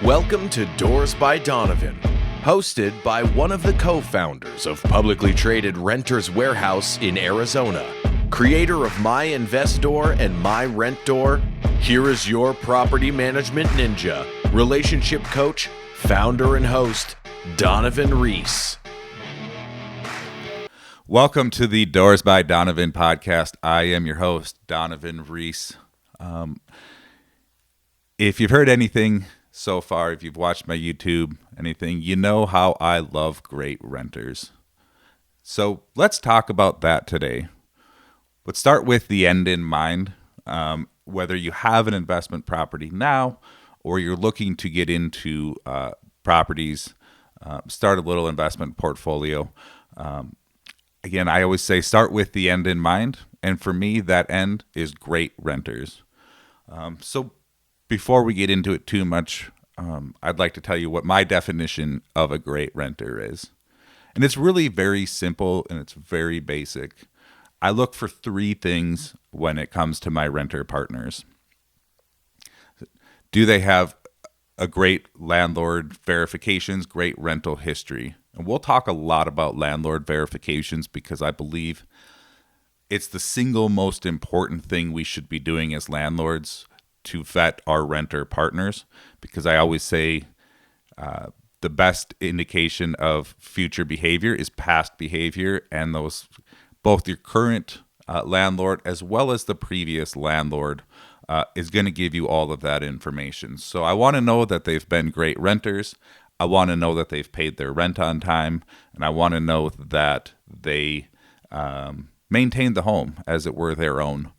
Welcome to Doors by Donovan, hosted by one of the co-founders of publicly traded Renters Warehouse in Arizona, creator of My Investor and My Rent Door. Here is your property management ninja, relationship coach, founder and host, Donovan Reese. Welcome to the Doors by Donovan podcast. I am your host, Donovan Reese. If you've heard anything so far, if you've watched my YouTube, anything, you know how I love great renters. So let's talk about that today. Let's start with the end in mind. Whether you have an investment property now or you're looking to get into properties, start a little investment portfolio. Again, I always say start with the end in mind. And for me, that end is great renters. So before we get into it too much, I'd like to tell you what my definition of a great renter is. And it's really very simple and it's very basic. I look for three things when it comes to my renter partners. Do they have a great landlord verifications, great rental history? And we'll talk a lot about landlord verifications because I believe it's the single most important thing we should be doing as landlords to vet our renter partners, because I always say the best indication of future behavior is past behavior, and those both your current landlord as well as the previous landlord is going to give you all of that information. So I want to know that they've been great renters. I want to know that they've paid their rent on time, and I want to know that they maintain the home as it were their own.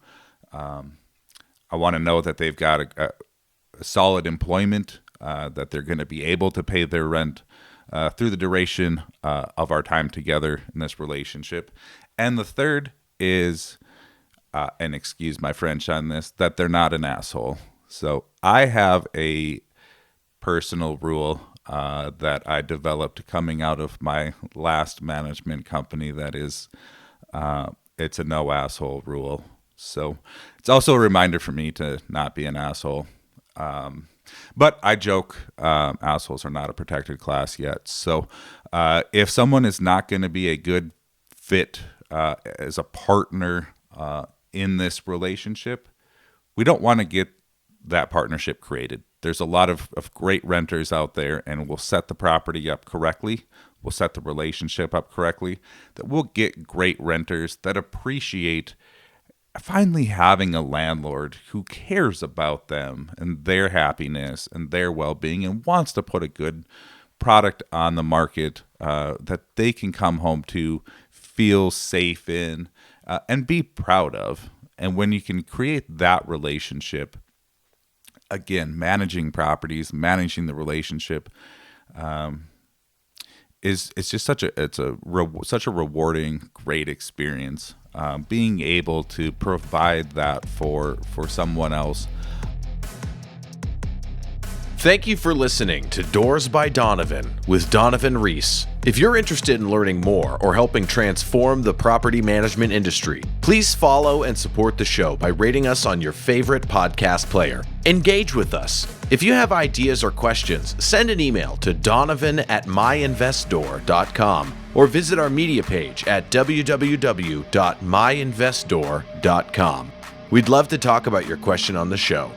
I want to know that they've got a solid employment, that they're going to be able to pay their rent through the duration of our time together in this relationship. And the third is, and excuse my French on this, that they're not an asshole. So I have a personal rule that I developed coming out of my last management company that is, it's a no asshole rule. So it's also a reminder for me to not be an asshole. But I joke, assholes are not a protected class yet. So if someone is not going to be a good fit as a partner in this relationship, we don't want to get that partnership created. There's a lot of great renters out there, and we'll set the property up correctly. We'll set the relationship up correctly. That we'll get great renters that appreciate finally having a landlord who cares about them and their happiness and their well-being and wants to put a good product on the market that they can come home to, feel safe in, and be proud of. And when you can create that relationship, again, managing properties, managing the relationship, it's just such a rewarding, great experience. Being able to provide that for someone else. Thank you for listening to Doors by Donovan with Donovan Reese. If you're interested in learning more or helping transform the property management industry, please follow and support the show by rating us on your favorite podcast player. Engage with us. If you have ideas or questions, send an email to donovan@myinvestdoor.com or visit our media page at www.myinvestdoor.com. We'd love to talk about your question on the show.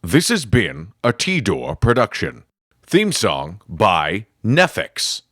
This has been a T-Door production. Theme song by Nefix.